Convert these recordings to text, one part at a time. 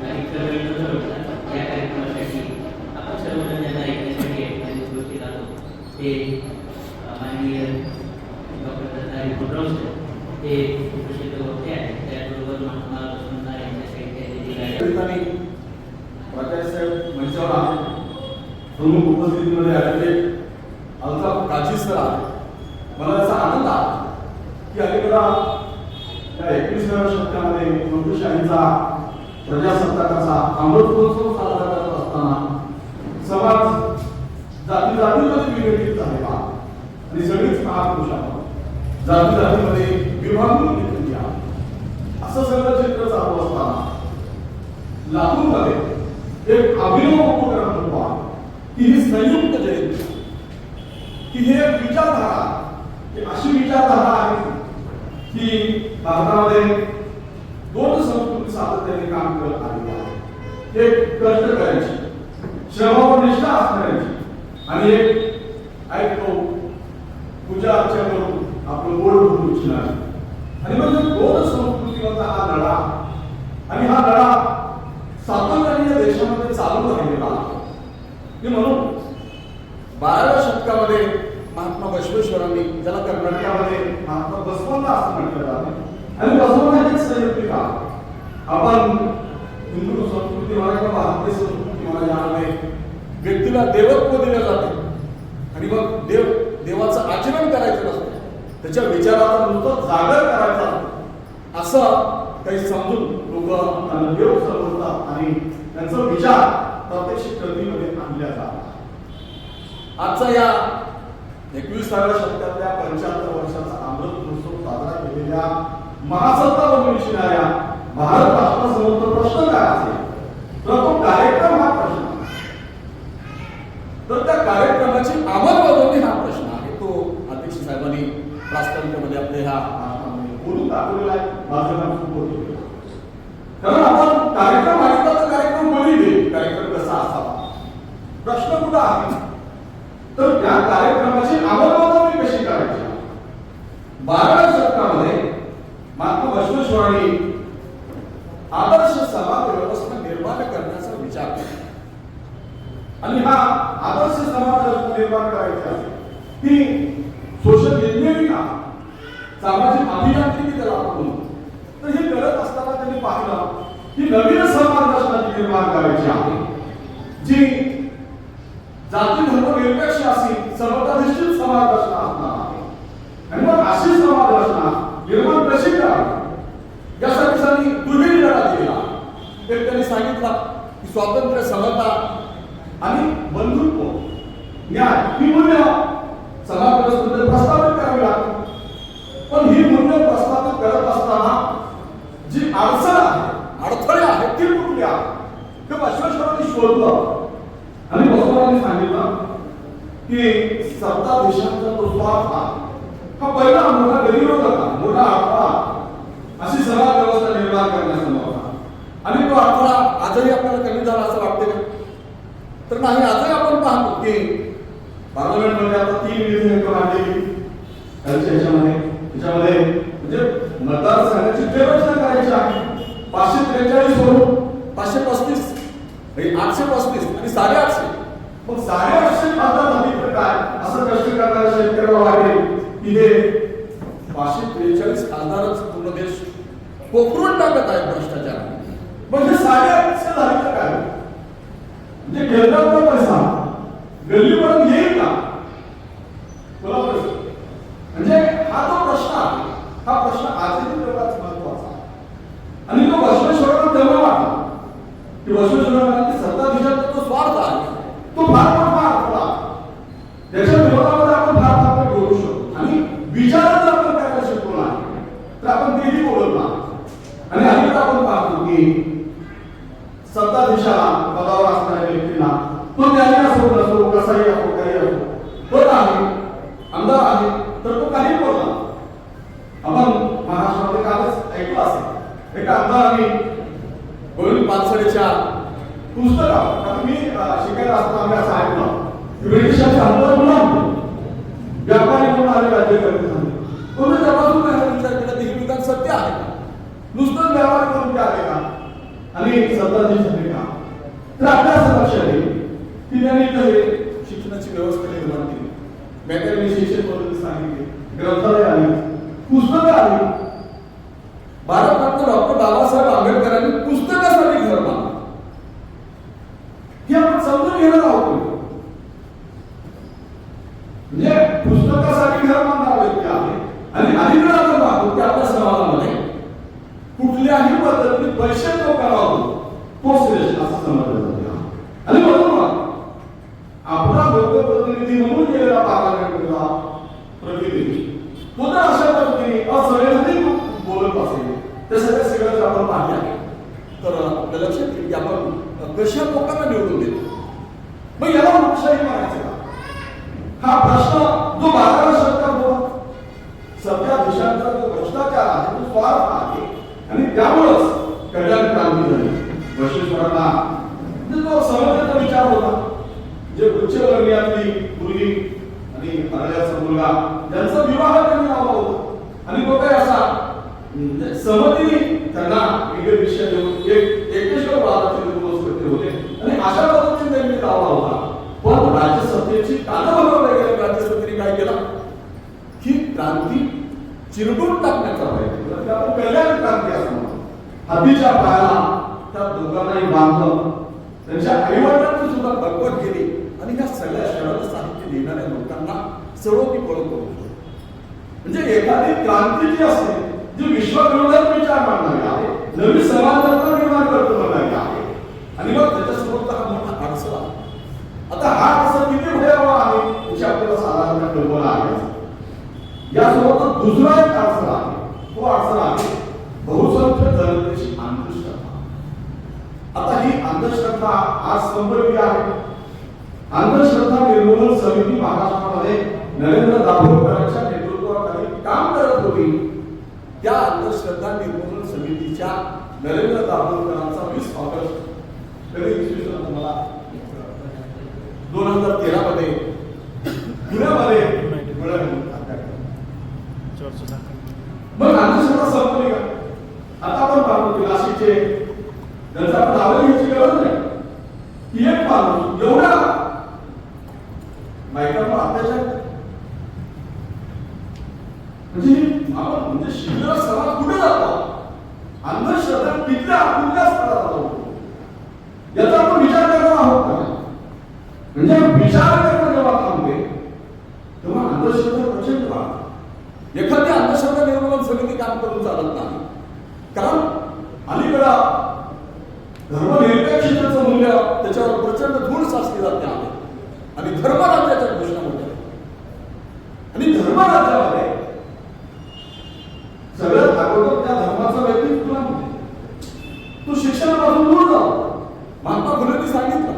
आणि चळवळीचं ठरवतात या कार्यक्रमासाठी आपण सर्वजण ज्यांना ऐकण्यासाठी आणि उपस्थित आहोत ते माननीय डॉक्टर दत्ताजी गुणराव सर हे प्रसिद्ध वक्ते आहेत. त्याचबरोबर महात्मा वसंतराव यांच्या साहित्याने प्राचार्यसाहेब मंचावर आहे, प्रमुख उपस्थितीमध्ये आलेले अल्ताफ काझी सर आहे. मला याचा आनंद आहे की अलीकडा या 21व्या शतकामध्ये लोकशाहीचा प्रजासत्ताकाचा अमृतमहोत्सव साजरा करत असताना समाज जाती जातीमध्ये विघटित झालेला आणि सगळीच महापुरुष आहेत, जाती जातीमध्ये विभागून घेतलेली आहे. असं सगळं चित्र चालू असताना लातूरमध्ये एक अभिनव उपक्रम होतो की ही संयुक्त जयंती, की हे विचारधारा, की अशी विचारधारा आहे की भारतामध्ये दोन संस्कृती सातत्याने काम करत आलेली आहे. एक कष्ट करायची, श्रमावर निष्ठा असणाऱ्याची, आणि एक ऐकतो पूजा अर्चा करून आपलं गोड भरून उचलणार. आणि मग दोन संस्कृतीवरचा हा लढा, आणि हा लढा सातत्याने या देशामध्ये चालू राहिलेला आहे. म्हणून 12व्या शतकामध्ये महात्मा बसवेश्वरांनी, ज्याला कर्नाटकामध्ये महात्मा बसवण्णा असं म्हटलं जाते, आणि बसवण्णा हेच संयुक्तिक आहे. आपण हिंदू संस्कृती म्हणा किंवा भारतीय संस्कृती म्हणा, यामध्ये व्यक्तीला देवत्व दिलं जाते आणि मग देवाचं आचरण करायचं नसतं, त्याच्या विचाराचा नुसतं जागर करायचा असं काही समजून लोक त्यांना देव समजतात आणि त्यांचा विचार प्रात्यक्षिक कृतीमध्ये आणल्या जातात. आजचा या 21व्या शतकातल्या 75 वर्षाचा अमृत महोत्सव साजरा केलेल्या महासत्ता बनून इच्छिणाऱ्या भारत राष्ट्रासमोर प्रश्न काय असेल, तर तो कार्यक्रम हा प्रश्न आहे. तर त्या कार्यक्रमाची अंमलबजावणी हा प्रश्न आहे. तो अध्यक्ष साहेबांनी प्रास्ताविकामध्ये आपल्या ह्या बोलून दाखवलेला आहे. माझं नाव सुबोध. कारण आपण कार्यक्रम ऐकता तर कार्यक्रम बोली दे, कार्यक्रम कसा असावा, प्रश्न कुठं आहे, तर त्या कार्यक्रमाची अंमलबजावणी कशी करायची. 12व्या शतकामध्ये महात्मा बसवेश्वरांनी आदर्श समाज व्यवस्था निर्माण करण्याचा विचार केला. आणि हा आदर्श समाज व्यवस्था निर्माण करायचा ही सोशल इंजिनिअरिंग, सामाजिक अभियांत्रिकी त्याला आपण, तर हे करत असताना त्यांनी पाहिलं की नवीन समाज रचनाची निर्माण करायची आहे, जी जाती धर्म निरपेक्ष अशी समताधिष्ठित समाज रचना असणार आहे. आणि मग अशी समाज रचना निर्माण कशी करावी यासाठी त्यांनी दुहेरी लढा दिला. एक त्यांनी सांगितलं की स्वातंत्र्य, समता आणि बंधुत्व, न्याय ही मूल्य समाज व्यवस्थेमध्ये प्रस्थापित करावी लागतात. पण ही मूल्य प्रस्थापित करत असताना जी अडचण आहे, अडथळे आहेत, ती कुठली आहे ते बसवेश्वरांनी शोधलं. आणि बसवेश्वरांनी सांगितलं की सत्ताधीशांचा तो स्वार्थ हा पहिला मोठा गैरविरोधक, मोठा अडथळा अशी समाज व्यवस्था निर्माण करण्याचा होता. आणि तो अडथळा आजही आपल्याला कमी झाला असं वाटते का? तर नाही. आजही आपण पाहतो की पार्लमेंटमध्ये आता 3 विधेयकं मांडली त्याच्यामध्ये म्हणजे मतदारसंघाची फेररचना करायची आहे. 543 वरून 535, 835 आणि 850. मग 850 खासदार झाली तर काय, असं कष्ट करणाऱ्या शेतकऱ्याला वाटेल की हे 543 खासदारच पूर्ण देश पोखरून टाकत आहेत भ्रष्टाचार. म्हणजे 850 झाली तर काय, म्हणजे केंद्राचा पैसा गल्लीपर्यंत येईल का, मला प्रश्न. म्हणजे हा जो प्रश्न आहे, हा प्रश्न आजही तेवढाच महत्वाचा आहे. आणि तो बसवेश्वरांना तेव्हा वाटला की बसवेश्वरांना सत्ताधीशांचा जो स्वार्थ आहे तो फार मोठा अडथळा, त्याच्या विरोधामध्ये आपण फार फार बोलू शकतो. आणि विचार जर आपण त्याला शिकवला तर आपण तेही बोलत नाही. आणि अलीकडे आपण पाहतो की सत्ताधीशाला, पदावर असणाऱ्या व्यक्तीला, तो त्याने असो नसो, कसाही असो, काही असो, तो आहे आमदार आहे तर तो काही बोलला. आपण महाराष्ट्रामध्ये कालच ऐकलं असेल, एका आमदारांनी गोविंद पानसरेच्या पुस्तकात, मी शिकायला असताना आम्ही असं ऐकलं की ब्रिटिशांचे आमदार म्हणून व्यापारी म्हणून आले राज्यकर्ते झाले. पण त्यापासून विचार केला ही विधान सत्य आहे का, नुसतं व्यापार करून ते आले का. आणि सत्ताधीश झाले का, तर आपल्या असं लक्षात येईल की त्यांनी इथे शिक्षणाची व्यवस्था निर्माण केली, मेकॅनिझेशन बद्दल सांगितले, ग्रंथालय आली, पुस्तकं आली. भारतरत्न डॉक्टर बाबासाहेब आंबेडकरांनी पुस्तकासाठी घर बांधलं. हे आपण समजून घेणार आहोत. म्हणजे पुस्तकासाठी घर बांधणारा व्यक्ती आहे आणि अलीकडे आपण पाहतो की आपल्या समाजामध्ये कुठल्याही पद्धतीने पैसे तो करावा तोच देश असं समजलं जातं. आणि म्हणून आपला लोकप्रतिनिधी म्हणून गेलेला पार्लमेंटचा प्रतिनिधी तो जर अशा पद्धतीने असंवैधानिक बोलत असेल तर सगळं आपण पाहिले आहे तर आपल्या लक्षात येईल की आपण कशा लोकांना निवडून देतो. मग याला लोकशाही म्हणायचं का? हा प्रश्न जो 12 शतकात सध्या देशांचा जो भ्रष्टाचार आहे तो स्वार्थ आहे आणि त्यामुळेच कल्याण क्रांती झाली. बसवेश्वरांना जो समतेचा विचार होता, जे उच्चवर्णीयातली मुलगी आणि अरण्याचा मुलगा ज्यांचा विवाह त्यांनी लावला होता आणि तो काही असा समतीने त्यांना विविध विषय देऊन एकेश्वर वादाचे निर्मूलन करते होते आणि अशा पद्धतीने त्यांनी लावला होता. पण राज्यसत्तेची कानभंग वगैरे राज्यसत्तेने काय केला की क्रांती चिरडून टाकण्याचा प्रयत्न, आपण कल्याण क्रांती असं म्हणतो. हद्दीच्या पायाला त्या दोघांनाही बांधलं, त्यांच्या आईवडिलांची सुद्धा बकवत केली आणि या सगळ्या शहराला साहित्य देणाऱ्या लोकांना सर्व ती पळून करून. म्हणजे एखादी क्रांती जी असते जी विश्वविरोधात विचार मांडणारी आहे, नवी समाजरत्न निर्माण करतो म्हणणारी आहे आणि मग त्याच्यासमोर हा मोठा अडसर. आता हा अडसर किती भयावह आहे याची आपल्याला साधारण कल्पना आहे. यासोबत दुसरा एक अडसर आहे, तो अडसर आहे बहुसंख्य जनतेची अंधश्रद्धा. आता ही अंधश्रद्धा आज संभवली आहे. अंधश्रद्धा निर्मूलन समिती महाराष्ट्रामध्ये नरेंद्र दाभोळकरांच्या नेतृत्वाखाली काम करत होती. त्या अंधश्रद्धा निर्मूलन समितीच्या नरेंद्र दाभोळकरांचा 20 ऑगस्ट कधी 2013 मध्ये पुण्यामध्ये मग अंधश्रद्धा संपली का? आता आपण पाहतो की नाशिकचे त्यांचा आपण नाव घ्यायची गरज नाही की एक माणूस एवढा बायकांवर अत्याचार म्हणजे आपण म्हणजे शिबिर समाज कुठे जातो, अंधश्रद्धा कुठल्या स्तरात जातो याचा आपण विचार करणार आहोत का? म्हणजे विचार करणं जेव्हा थांबते तेव्हा अंधश्रद्धा प्रचंड वाढते. एखादी अंधश्रद्धा निर्मूलन समिती काम करून चालत नाही, कारण अलीकडा धर्मनिरपेक्षतेचं मूल्य त्याच्यावर प्रचंड धूळ साचली जाते आहे आणि धर्मराज्याच्या घोषणा होत्या आणि धर्मराज्यामध्ये सगळ्यात अगोदर त्या धर्माचा व्यक्ती तुला तो शिक्षणापासून दूर जातो. महात्मा फुलेंनी सांगितलं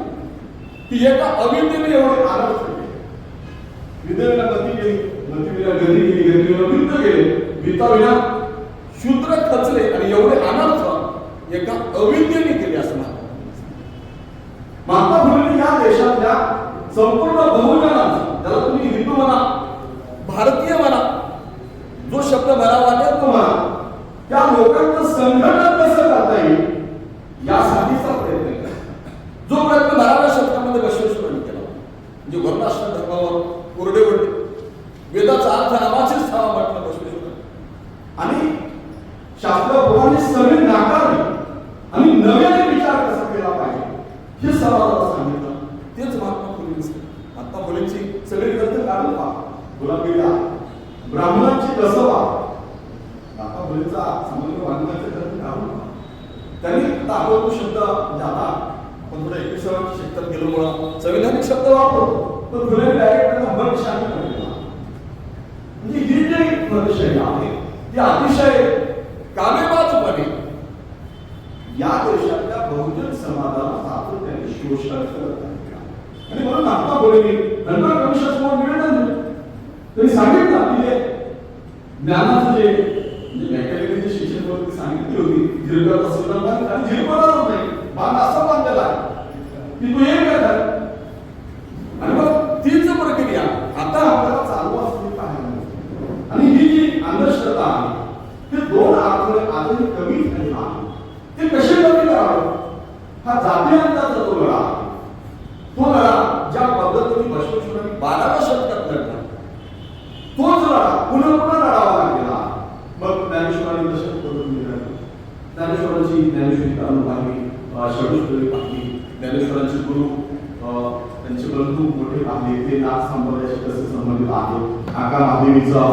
की एका अविद्येने एवढे आदर्श केले, विद्येला गती केली, गतीविना गती केली, गतीविना विद्ध केले, विद्याविना शूद्र खचले आणि एवढे अनर्थ एका अविद्येने केले असं महात्मा फुलेंनी या देशातल्या संपूर्ण बहुजनांचा, ज्याला तुम्ही हिंदू म्हणा, भारतीय म्हणा, जो शब्द मला वाटेल तो म्हणा, त्या लोकांचं संघटन कसं करता येईल यासाठीचा प्रयत्न केला. जो प्रयत्न 12व्या शतकामध्ये बसवेश्वरांनी केला, म्हणजे वर्णाश्रम धर्मावर कोरडे ओढले, वेदाचा अर्थ नावाचीच ठावा म्हटलं बसवेश्वरांनी आणि शास्त्र पुराणे सगळे नाकारले आणि नव्याने विचार कसा केला पाहिजे हे समाजाला सांगितलं. तेच महात्मा फुलेंनी सांगितलं. महात्मा फुलेंची सगळे ग्रंथ काढून पहा, गुलाबगिरी ब्राह्मणांची कसवा, महात्मा फुलेंचा सामान्य वाङ्मयाचे ग्रंथ काढून पहा. त्यांनी ताबडतोब शब्द जाता पण थोडं 21व्या शतकात गेल्यामुळं संविधानिक शब्द वापरतो, पण फुलेंनी डायरेक्ट त्यांना मनशाही म्हटलेला. म्हणजे ही जी मनशाही आहे ती अतिशय कामेबाजपणे या देशातल्या बहुजन समाजाला सातत्याने शोषण करत आहे. आणि म्हणून महात्मा फुलेंनी नंतर कमिशनसमोर निवेदन दिलं. त्यांनी सांगितलं की ज्ञानाचं जे मेकॅनिकल शिक्षण पद्धती सांगितली होती, झिरकाचा सिद्धांत आणि झिरकणारच नाही, बांध असं बांधलेला आहे की तू एक कर आणि मग तीच प्रक्रिया आता आपल्याला चालू असलेली पाहायला मिळते. आणि ही जी अंधश्रद्धा आहे ते 2 आठवडे आजही कमी झाली आहे. ते कसे कमी करावे षडुष्टवी पाहिली, ज्ञानेश्वरांचे गुरु त्यांचे बंधू मोठे पाहिले, ते नाथ संप्रदायाशी कसे संबंधित आहे. आका महादेवीचा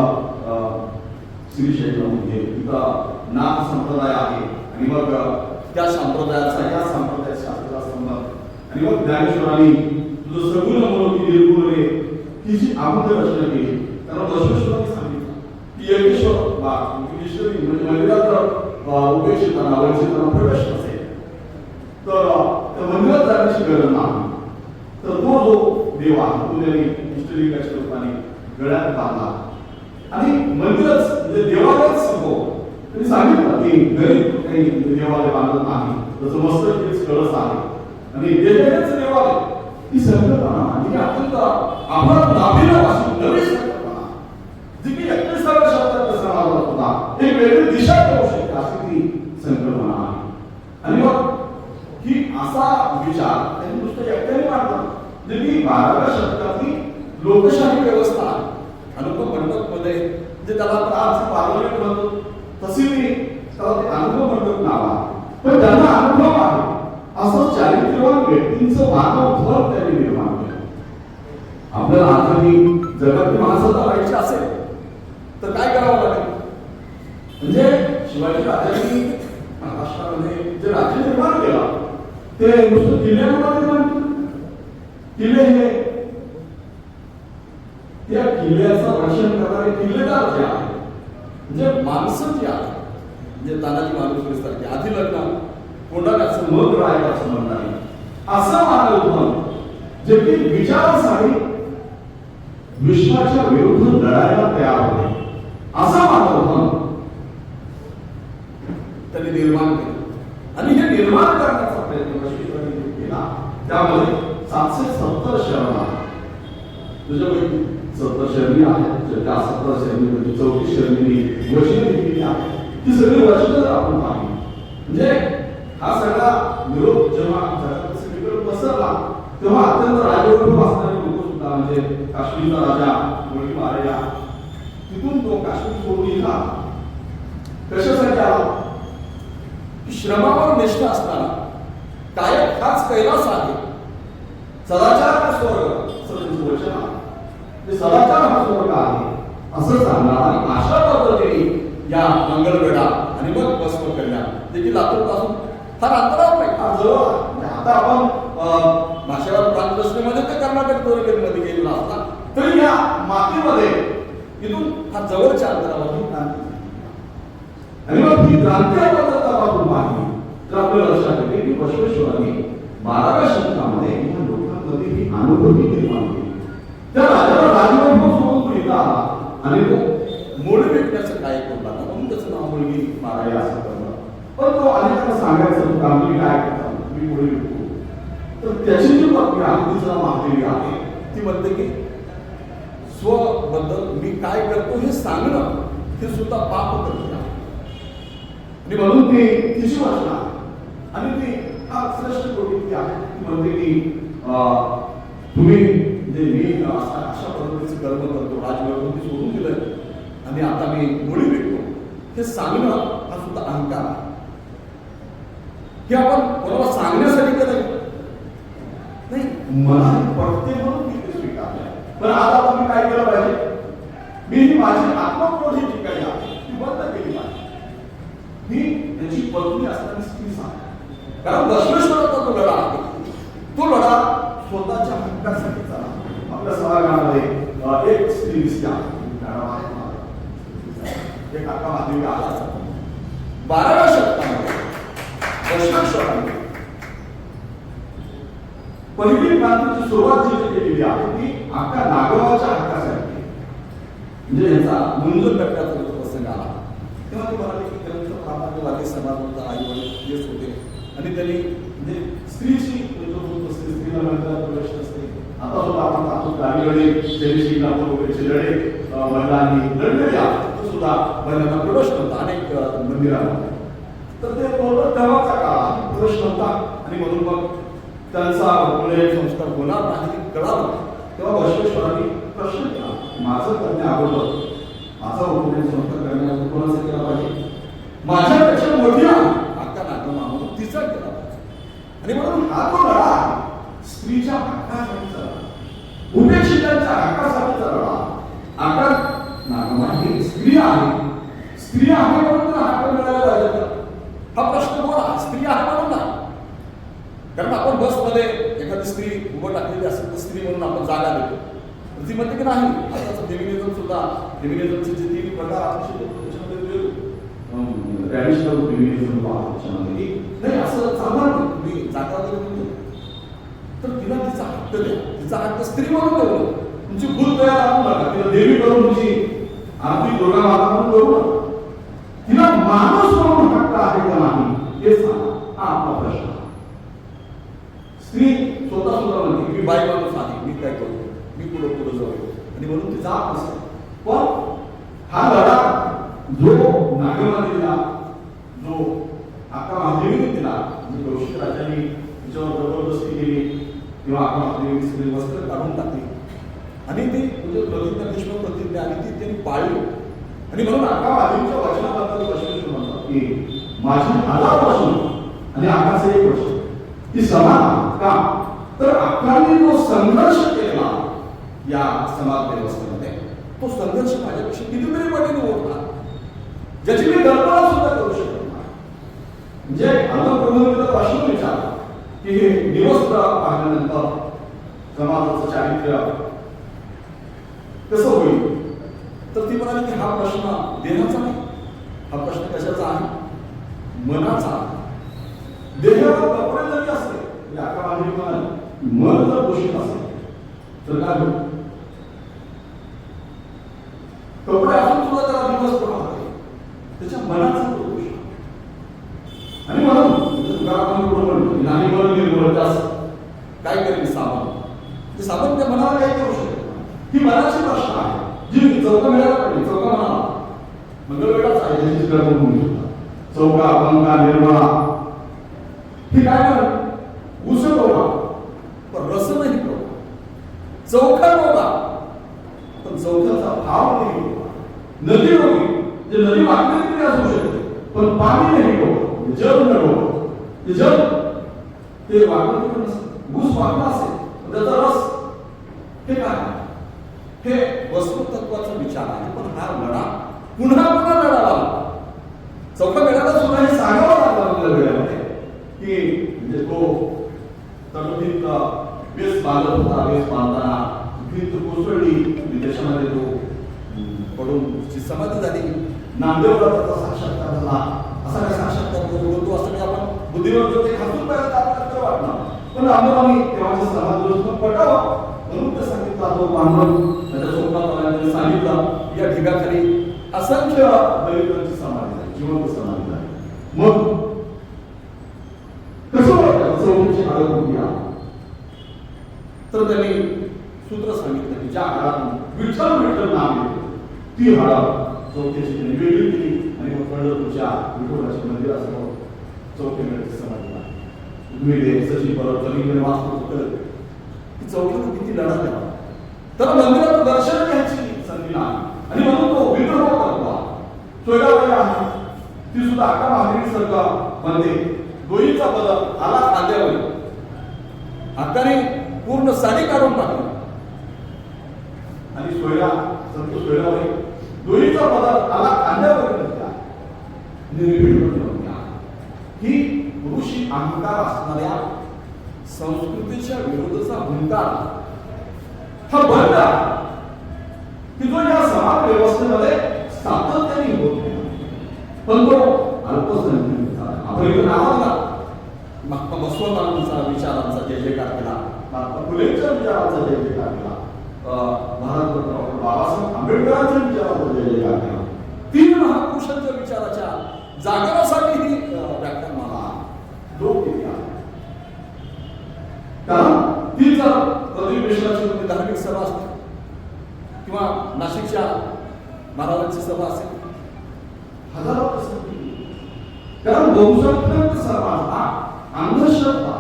श्रीशैल म्हणजे तिथं नाथ संप्रदाय आहे आणि मग त्या संप्रदायाचा या संप्रदायाशी असलेला संबंध आणि मग ज्ञानेश्वरांनी तुझं सगुण म्हणून की निर्गुण रे ही जी अगोदर रचना केली. कारण बसवेश्वरांनी सांगितलं की योगेश्वर योगेश्वरी म्हणजे मंदिरात उपेक्षितांना वंचितांना प्रवेश असेल तर त्या मंदिरात जाण्याची गरज नाही. तर तो जो देव आहे तो त्यांनी इष्टलिंगाच्या रूपाने गळ्यात बांधला आणि मंदिरच म्हणजे देवालयच संभव. त्यांनी सांगितलं की गरीब काही देवालय बांधत नाही, जसं मस्तक हेच कळस आहे आणि देवालयच देवालय ही संकल्पना आणि अत्यंत आपण नाभिनवाची नवी संकल्पना जी की 31व्या शतकात समाजात होता, एक वेगळी दिशा देऊ शकते अशी ती संकल्पना आहे. आणि मग ही असा विचार त्यांनी नुसतं एकट्याने मांडला जे की 12व्या शतकातली लोकशाही व्यवस्था आहे. अनुभव मंडप मध्ये जे त्याला आपण आज पार्लमेंट म्हणतो तशी ती त्याला ते अनुभव मंडप नाव आहे. पण त्यांना अनुभव आहे असं चारित्र्यवान व्यक्तींचं मानव थर त्यांनी निर्माण केलं. आपल्याला आजही जगातली माणसं व्हायची असेल तर काय करावं लागेल. म्हणजे शिवाजी राजांनी महाराष्ट्रामध्ये जे राज्य निर्माण केलं ते नुसतं किल्ल्यांमध्ये निर्माण केलं. किल्ले हे त्या किल्ल्याचं रक्षण करणारे किल्लेदार जे आहे म्हणजे माणसं जी आहे म्हणजे तानाजी मालुसरेसारखे आधी लग्न कोंडाण्याचं मग राहायला असं म्हणणार असं मानव धन जे की विचारासाठी विश्वाच्या विरुद्ध लढायला तयार होते असं मानव धन त्यांनी निर्माण केलं. आणि हे निर्माण करण्याचा प्रयत्न बसवेश्वरांनी केला. त्यामध्ये 770 शरण आहेत. तुझ्यापैकी 70 शरणी आहेत. त्या 70 शरणीपैकी 34 शरणींनी वचनं दिलेली आहेत. ती सगळी वचनं जर आपण पाहिली म्हणजे हा सगळा विरोध जेव्हा जगात सगळीकडे पसरला तेव्हा अत्यंत राजवैभव असणारे लोक सुद्धा म्हणजे काश्मीरचा राजा गोळी मारला तिथून तो काश्मीर सोडून इथला कशासाठी आला की श्रमावर निष्ठा असणारा कायम हाच कैलास आहे, सदाचार हा स्वर्ग असं त्यांचं वचन आहे. सदाचार हा स्वर्ग आहे असं सांगणार आणि अशा पद्धतीने या मंगळवेढा आणि मग भस्म कल्याण देखील लातूर पासून फार अंतरावर नाही, फार जवळ. म्हणजे आता आपण भाषेवर प्रांत रचनेमध्ये ते कर्नाटक मध्ये गेलेला असला तरी या मातीमध्ये इथून फार जवळच्या अंतरावर ही क्रांती आणि मग ही क्रांती आपण पाहून पाहिली तर आपल्याला लक्षात येते की बसवेश्वरांनी 12व्या शतकामध्ये या लोकांमध्ये ही अनुभूती निर्माण केली. त्या राजाला राजवैभव सोडून तो इथं आला आणि तो मोडी विकण्याचं काय करू लागला म्हणून त्याचं नाव मुलगी मारायला असं करणार. पण तो अनेकांना सांगायचं काम मी काय करतो मी मोडी विकतो. तर त्याची जी पत्नी आहे तिचं नाव महादेवी आहे. ती म्हणते की स्वबद्दल मी काय करतो हे सांगणं हे सुद्धा पाप करते आणि म्हणून ती तिची वाचना आणि ती श्रेष्ठ कोटी आहे. ती म्हणते की तुम्ही म्हणजे मी अशा पद्धतीचे कर्म करतो राजवैभव मी सोडून दिलंय आणि आता मी मुळी विकतो हे सांगणं हा सुद्धा अहंकार आहे. हे आपण कोणाला सांगण्यासाठी करायचं नाही, मला पडते म्हणून मी ते स्वीकारलंय. पण आता आपण काय केलं पाहिजे, मी ही माझी आत्मक्रोधी जी काही आहे ती बंद केली पाहिजे. मी त्याची पत्नी असताना स्त्री सांग कारण बसवेश्वराचा जो लढा आहे तो लढा स्वतःच्या हक्कासाठी चालला. आपल्या सभागृहामध्ये एक स्त्री दिसते एक आका महादेवी आला. 12व्या शतकामध्ये बसवेश्वरांनी पहिली क्रांतीची सुरुवात जी केलेली आहे ती आका नागोबाच्या हक्कासाठी म्हणजे यांचा मुंजूर टप्प्याचा प्रसंग आला तेव्हा ती म्हणाली की ग्रंथ प्रामाण्यवादी समाजाचा आई वडील येत होते आणि त्यांनी म्हणजे स्त्रीची स्त्रीला म्हणतात प्रवेश असते. आता सुद्धा आपण पाहतो गाडीकडे जयश्री शिंगणापूर वगैरेचे लढे महिलांनी लढलेले आहेत सुद्धा महिलांना प्रवेश नव्हता अनेक मंदिरांमध्ये. तर ते तेव्हाचा काळ प्रवेश नव्हता आणि म्हणून मग त्यांचा संस्कार होणार नाही कळालं तेव्हा बसवेश्वरांनी प्रश्न केला माझं करण्या अगोदर माझा संस्कार करण्याअगोदर कोणाचा केला पाहिजे, माझ्यापेक्षा मोठी आका नागोबा म्हणून तिचा केला पाहिजे. आणि म्हणून हा तो लढा स्त्रीच्या हक्कासाठीचा लढा, उपेक्षितांच्या हक्कासाठीचा लढा. आता नागमाही स्त्री आहे, स्त्री आहे म्हणून तर हक्क मिळायला पाहिजे का? हा प्रश्न बोला, स्त्री आहे म्हणून ना. कारण आपण बसमध्ये एखादी स्त्री उभं टाकलेली असेल तर स्त्री म्हणून आपण जागा देतो. ती म्हणते की नाही, आताचं फेमिनिझम सुद्धा, फेमिनिझमचे जे 3 प्रकार त्याच्यामध्ये ट्रॅडिशनल फेमिनिझम त्याच्यामध्ये नाही असं चालणार नाही. तुम्ही जागा वगैरे म्हणतो तर तिला तिचा हक्क द्या, तिचा हक्क स्त्री म्हणून देऊ. तुमची भूल तयार आणू नका, तिला देवी करून तुमची आर्थिक दुर्गा माता म्हणून करू नका. तिला माणूस म्हणून हक्क आहे का नाही हे सांगा, हा आपला प्रश्न. स्त्री स्वतः सुद्धा म्हणते मी बाई माणूस आहे, मी काय करू, मी पुढे जाऊ, आणि म्हणून तिचा हक्क असतो. पण हा लढा जो नागमातीला, जो आका महादेवीने दिला, म्हणजे कौशिक राजांनी तिच्यावर जबरदस्ती केली किंवा आका महादेवीने सगळे वस्त्र काढून टाकली आणि ती म्हणजे प्रतिज्ञा भीष्म प्रतिज्ञा आणि ती त्यांनी पाळली. आणि म्हणून आका महादेवीच्या वचनाबद्दल बसवेश्वर म्हणतात की माझी 1000 वर्ष आणि आकाचे 1 वर्ष ती समान का? तर आकांनी जो संघर्ष केला या समाज व्यवस्थेमध्ये, तो संघर्ष माझ्यापेक्षा कितीतरी पटीने मोठा, ज्याची मी कल्पना सुद्धा करू शकत नाही. म्हणजे अल्लप्रभूंनी प्रश्न विचारला की हे निवस्त्र पाहिल्यानंतर समाजाचं चारित्र्य कसं होईल? तर ती म्हणाली की हा प्रश्न देहाचा नाही, हा प्रश्न कशाचा आहे? मनाचा आहे. देहावर कपडे जरी असले, म्हणजे आका महादेवी म्हणाले मन जर दूषित असेल तर काय होईल? कपडे असून सुद्धा त्याला दिवस प्रमाण त्याच्या मनाचा दोष. आणि म्हणून नाही मन निर्मळ काय करेल साबण? ते साबण त्या मनाला काही करू शकत. ही मनाची प्रश्न आहे जी चौका मिळायला पाहिजे. चौका म्हणा मंगळवेळाच आहे, त्याची म्हणू शकता. चौका, पंका, निर्मळा ही काय म्हणत? उसळ होगा पण रस नाही होगा. चौका होगा पण चौकाचा भाव नाही होगा. नदी होगी, जे नदी वाटली असू शकते पण पाणी नाही होगा, जल न होगा. जल ते वाटलं नसतं, ऊस वाटला असेल त्याचा रस हे काय? हे वस्तुतत्वाचा विचार आहे. पण हा लढा पुन्हा पुन्हा लढावा. चौका वेळाला सुद्धा हे सांगावं लागलं वेळामध्ये की म्हणजे तो तटबंदीत वेस बांधत होता, वेस बांधताना भिंत कोसळली, विदेशामध्ये तो पडून समाधी झाली. नामदेवला त्याचा साक्षात्कार झाला. असा काय साक्षात्कार होतो असं काही आपण बुद्धिमत्ता ते खासून पाहिजे आपल्याला वाटणार. पण रामदेवांनी तेव्हाच्या समाधी पटावं म्हणून ते सांगितलं, तो पांडव त्याच्या स्वप्नात सांगितलं या ठिकाणी असंख्य दलितांची समाधी झाली, जिवंत समाधी झाली. मग कसं वाटतं चौकीची हाडं कुठली आहे? तर त्यांनी सूत्र सांगितलं की ज्या हाडातून विठ्ठल विठ्ठल नाव येतं ती हाडं चौकीची वेगळी केली आणि मग पंढरपूरच्या विठोबाच्या मंदिरासमोर चौकीमध्ये समाधी झाली. विवेक सची परत जमीन वास्तू करत ती चौकीत किती लढा द्यावा. तर मंदिरात दर्शन घ्यायची संधी नाही. आणि म्हणून तो विद्रोह करतो. सोयराबाई आहे ती सुद्धा आका महादेवी सारखा म्हणते दोईचा बदल आला खांद्यावर. हक्काने पूर्ण साडी काढून टाकली आणि संत सोयराबाई दोईचा बदल आला खांद्यावर नव्हत्या, निर्भीड नव्हत्या. ही पुरुषी अहंकार असणाऱ्या संस्कृतीच्या विरोधाचा हुंकार हा बंद की जो या समाज व्यवस्थेमध्ये सातत्याने होत नाही. पण तो अल्पसंख्याक आपण इथं नावाला महात्मा बसवण्णांचा विचारांचा जय जयकार केला, महात्मा फुलेंच्या विचारांचा जय जयकार केला, भारतरत्न डॉक्टर बाबासाहेब आंबेडकरांच्या विचारांचा जय जयकार केला. 3 महापुरुषांच्या विचाराच्या जागरासाठी ही व्याख्यानमाला लोक केली आहे. कारण ती जर प्रदीप मिश्राची धार्मिक सभा असते किंवा नाशिकच्या महाराजांची सभा असेल, हजारो प्रसंगी. कारण बहुसंख्याक समाज हा अंधश्रद्धा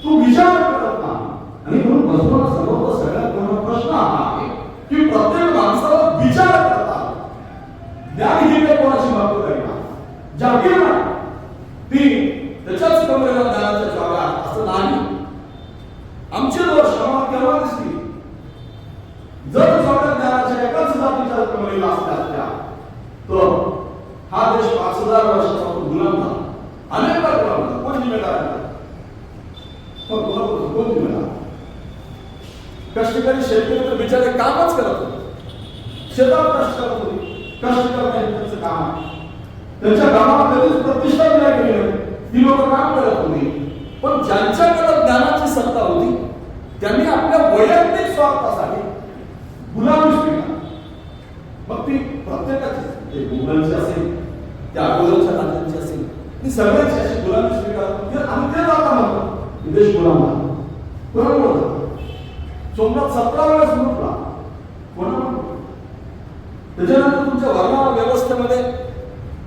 तो विचार करत नाही. आणि म्हणून बसवण्णा समोर सगळ्यात मोठा प्रश्न हा आहे की प्रत्येक माणसाला विचार करता ज्ञान ही काही कोणाची महत्व नाही. जागीर ती त्याच्याच कमरेला ज्ञानाच्या जागा असं पण कोण मिळाला? कष्टकरी शेतकरी तर बिचारे कामच करत होते, शेतात कष्ट करत होते, कष्ट करणे हे त्यांचं काम आहे. त्यांच्या कामाला कधीच प्रतिष्ठा दिली गेली नाही. ती लोक काम करत होती. पण ज्यांच्याकडे ज्ञानाची सत्ता होती त्यांनी आपल्या वैयक्तिक स्वार्थासाठी गुलामी स्वीकारली. मग ती प्रत्येकाची, ते मुघलांची असेल, त्या अगोदरच्या राज्यांची असेल, ती सगळ्यांची अशी गुलामी स्वीकारली. आणि ते आता म्हणतो देश गुलाम झाला. कोणाला बोलतो? सोमनाथ 17 वेळेस लुटला. कोणाला? त्याच्यानंतर तुमच्या वर्णा व्यवस्थेमध्ये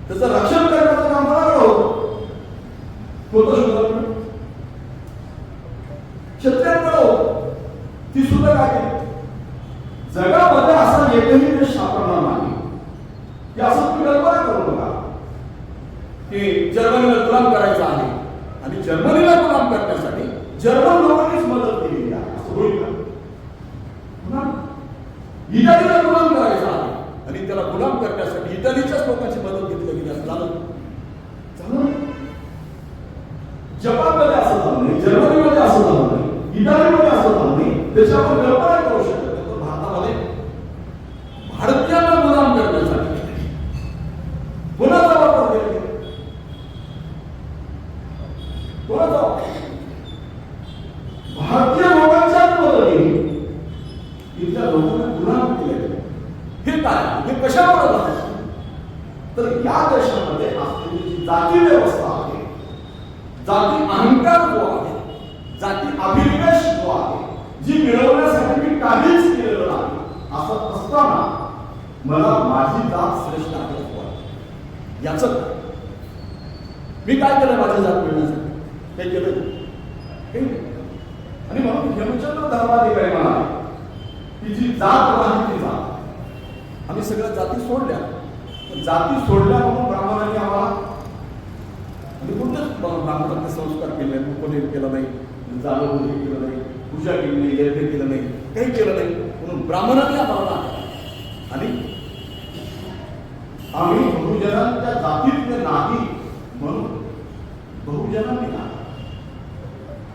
त्याचं रक्षण करण्याचं काम कोणाकडे होतं? होतं शूद्राकडे, क्षत्रियांकडे होतं. ती सुद्धा काय केली? जगामध्ये असा एकही देश सापडणार नाही की असं तुम्ही कल्पना करू नका की जर्मनीला गुलाम करायचा आहे आणि जर्मनीला गुलाम करण्यासाठी जर्मन लोकांनीच मदत केलेली आहे, असं होईल का? इटालीला गुलाम करायचा आहे आणि त्याला गुलाम करण्यासाठी इटालीच्याच लोकांची मदत घेतली गेली, असं झालं? जपानमध्ये असं झालं नाही, जर्मनीमध्ये असं झालं नाही, इटालीमध्ये असं झालं नाही. त्याच्यावर कल्पना करू शकत नाही. पण भारतामध्ये भारतीयांना गुलाम करण्यासाठी कोणाचा वापर केला? कोणाचा? भारतीय लोकांच्याच मदतीने इथल्या लोकांना गुलाम केले. हे काय? हे कशामुळे झालं? तर या देशामध्ये असलेली जी जाती व्यवस्था आहे, जाती अहंकार जो आहे, जाती अभिनिवेश जो आहे, जी मिळवण्यासाठी मी काहीच केलेलं नाही, असं असताना मला माझी जात श्रेष्ठ आहे याच मी काय केलं? माझी जात मिळण्यासाठी काही केलं? आणि म्हणून हेमचंद्र धर्माधिकारी म्हणाले की जी जात नाही ती जात. आम्ही सगळ्या जाती सोडल्या, जाती सोडल्या म्हणून ब्राह्मणांनी आम्हाला आणि कोणतेच ब्राह्मणांचे संस्कार केले, उपनयन केलं नाही, जाणव केलं नाही, पूजा केली नाही, यज्ञ केलं नाही, काही केलं नाही, म्हणून ब्राह्मणांनी आम्हाला आणि आम्ही बहुजनांच्या जातीतले नाही म्हणून बहुजनांनी नाही.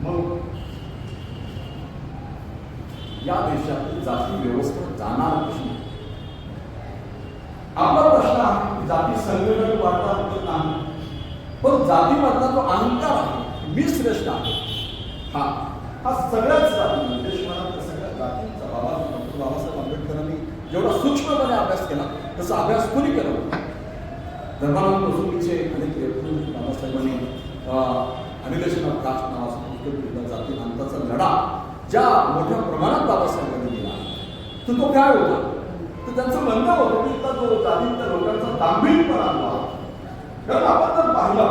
मग या देशातील जाती व्यवस्था जाणार कशी? आपला प्रश्न आहे की जाती संघटन वाटतात नाही, पण जातीमधला जो अहंकार आहे, मी श्रेष्ठ आहे, हा सगळ्याच जाती देशभरातल्या सगळ्या जातींचा बाबासाहेब आंबेडकरांनी जेवढा सूक्ष्मपणे अभ्यास केला तसा अभ्यास कोणी केला? धर्मानंद वसुलीचे अनेक लेखक बाबासाहेबांनी अनिलेशन ऑफ कास्ट नावाचं पुस्तक लिहिलं. जाती अंताचा लढा ज्या मोठ्या प्रमाणात बाबासाहेबांनी दिला तर तो काय होता? तर त्यांचं म्हणणं होतं की इथला जो जातीतल्या लोकांचा दांभिकपणा होता. कारण आपण जर पाहिलं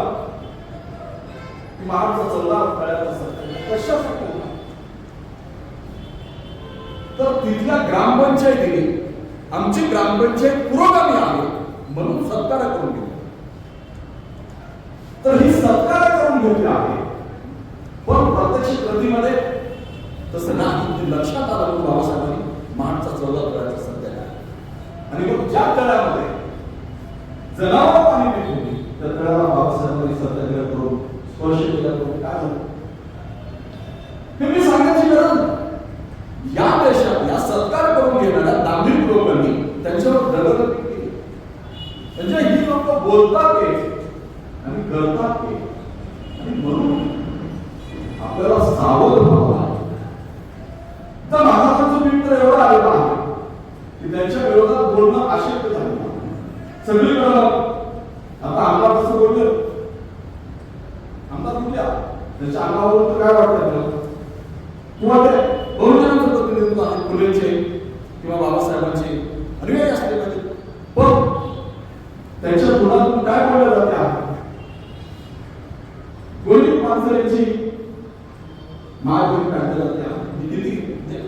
की महाराष्ट्राचा चौदा फळ्याचा सरकार कशासाठी होता, तर तिथल्या ग्रामपंचायतीने आमची ग्रामपंचायत पुरोगामी आहे म्हणून सत्कार करून घेतली. तर ही सत्कार करून घेतली आहे, पण प्रत्यक्ष कृतीमध्ये तसं नाही. ते लक्षात आलं म्हणून बाबासाहेबांनी महाडचा 14 तळ्याचा सत्याग्रह आणि मग ज्या तळ्यामध्ये जनावर पाणी पित होती त्या तळ्याला बाबासाहेबांनी सत्याग्रह करून स्पर्श केला. काय झालं हे मी सांगण्याची गरज नाही. या देशात या सत्कार करून घेणाऱ्या दांभिक लोकांनी त्यांच्यावर दगड केली. म्हणजे ही लोक बोलतात आणि करतात आणि म्हणून आपल्याला सावध व्हावं लागेल. तर महाराष्ट्राचं मित्र एवढं आलेलं आहे की त्यांच्या विरोधात बोलणं अशक्य झालं. सगळीकडे आता आमदार कसं बोललं, आमदार कुठल्या त्याच्या अंगावरून काय वाटतं किंवा ते बहुजनांचं प्रतिनिधित्व आहे, फुलेंचे किंवा बाबासाहेबांचे अनुयायी असले पाहिजे, पण त्यांच्या तोंडातून काय बोललं जाते? गोळी माणसाची महागोळी काढल्या जाते. किती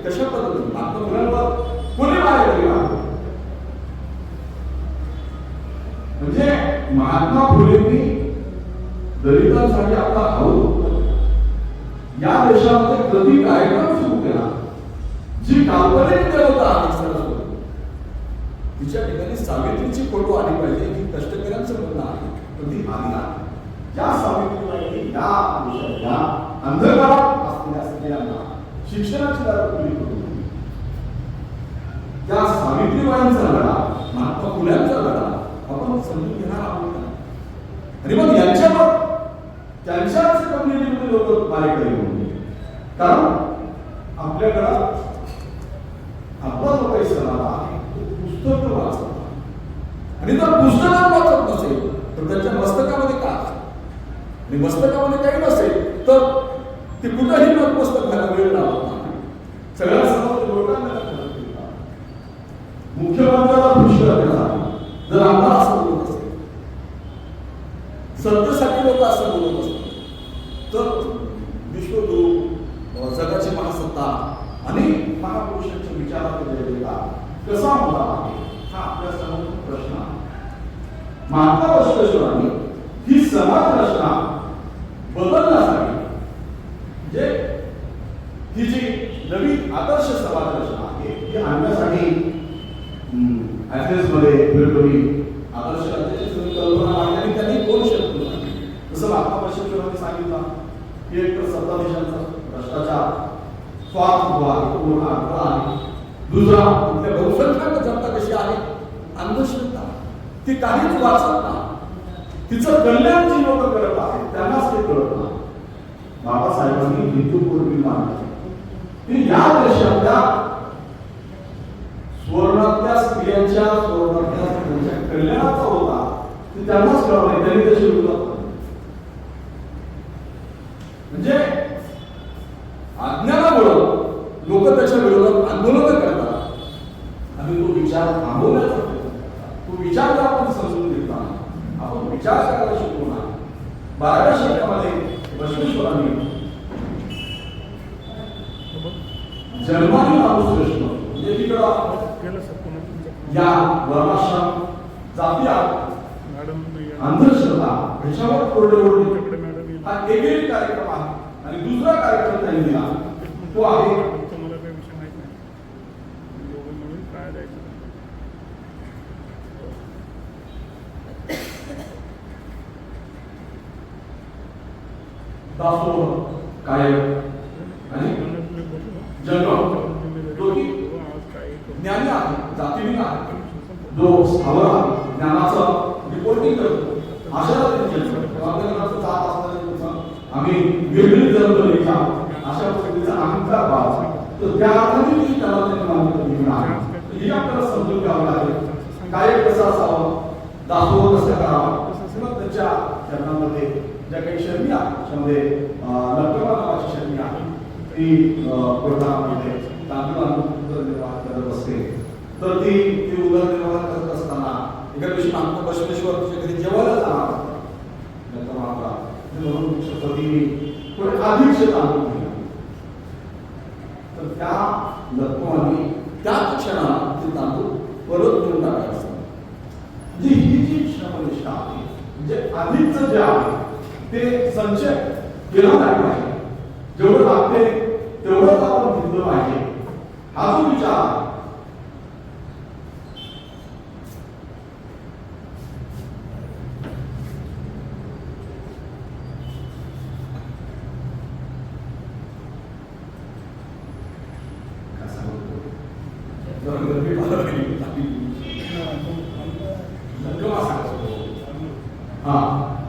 कशा पद्धतीने आपल्या मुलांवर कोणी मारली? म्हणजे महात्मा फुलेंनी दलितांसाठी आपला भाऊ या देशामध्ये कधी कार्यक्रम सुरू केला. जी काल्पनिक देवता आहे सरस्वती, तिच्या ठिकाणी सावित्रीची फोटो आली पाहिजे ही कष्टकऱ्यांचं म्हणणं आहे, कधी आली नाही. या सावित्रीला या अंधकारात शिक्षणाची दारं खुली करून दिली. त्या सावित्रीबाईंचा लढा, महात्मा फुल्यांचा लढा आपण समजून घेणार आहोत का? आणि मग यांच्यावर त्यांच्याच कम्युनिटीमध्ये लोक मारेकरी होऊन गेले. कारण आपल्याकडं आपला जो काही समाज आहे तो पुस्तक वाचत आणि जर पुस्तकात वाचत नसेल तर त्याच्या मस्तकामध्ये काय असेल? आणि मस्तकामध्ये काही नसेल तर ते कुठंही पुस्तक घ्यायला वेळ लावत नाही. सगळ्या समोर लोकांना मुख्यमंत्र्याला खुश करण्यासाठी जर आम्हाला असं बोलत असेल, सत्तेसाठी लोक असं बोलत असतील तर विश्वगुरु, जगाची महासत्ता आणि महापुरुषांच्या विचारात कसा होता आहे हा आपल्या समोर प्रश्न आहे. महात्मा बसवेश्वरांनी ही समाज रचना बदलण्यासाठी जे ही जी नवीन आदर्श समाज रचना आहे ही आणण्यासाठी मध्ये वेगवेगळी आदर्श राज्याची कल्पना मांडली आणि त्यांनी 2 शब्द मांडले. जसं महात्मा बसवेश्वरांनी सांगितलं की एक तर सत्ताधीशांचा भ्रष्टाचार, स्वार्थद्वार, पूर्ण आग्रह आहे. दुसरा आपल्या बहुसंख्याक जनता कशी आहे, अंधश्रद्धा, ती काहीच वाचत नाही, तिचं कल्याण जी लोक करत आहेत त्यांनाच ते कळत नाही. बाबासाहेबांनी हिंदू पूर्वी मांडले की या देशातल्या स्वर्णातल्या स्त्रियांच्या स्वर्णातल्या स्त्रियांच्या कल्याणाचा होता ते त्यांनाच कळत नाही. त्यांनी तशी विरोधात म्हणजे अज्ञानामुळे लोक त्याच्या विरोधात आंदोलन करतात आणि तो विचार थांबवण्याचा प्रयत्न करतात. तो विचार जर आपण समजून घेतला, आपण विचार करायला शिकलो नाही. 12व्या शतकामध्ये बसवेश्वरांनी जन्माने माणूस श्रेष्ठ म्हणजे तिकडं या वर्णाश्रम, जाती, अंधश्रद्धा ह्याच्यावर कोरडे हा एक कार्यक्रम आहे. आणि दुसरा कार्यक्रम त्यांनी दिला तो आहे दासोह, कायम आणि जन्म. ज्ञानी आहे, जातीविहीन आहे, जो स्थावर आहे, ज्ञानाचं रिपोर्टिंग करतो. अशा जात असताना आम्ही वेगळी जन्मलेली अशा पद्धतीचा अहंकार बाळगला तर त्या अर्थाने त्याला त्यांनी मान्यता आहे. ही आपल्याला समजून घ्यावं लागेल. काय कसं असावं, दासोह कसं करावं, मग त्याच्या चरणामध्ये ज्या काही शरणी आहेत त्याच्यामध्ये लक्ष्मण नावाची शरणी आहे ती प्रधानामध्ये तांदूळ उदरनिर्वाह करत असते. तर ती उदरनिर्वाह करत असताना एका दिवशी महात्मा बसवेश्वरच्या घरी जेवायला जाणार थोडे आधीच तांदूळ घेतला तर त्या लक्ष्मणाने त्याच क्षणाला ते तांदूळ परत देऊन टाकायचं. म्हणजे ही जी श्रमनिष्ठा आहे म्हणजे आधीच जे आहे ते संचय केला नाही पाहिजे. जेवढं लागते तेवढंच आपण घेतलं पाहिजे हा जो विचार आहे.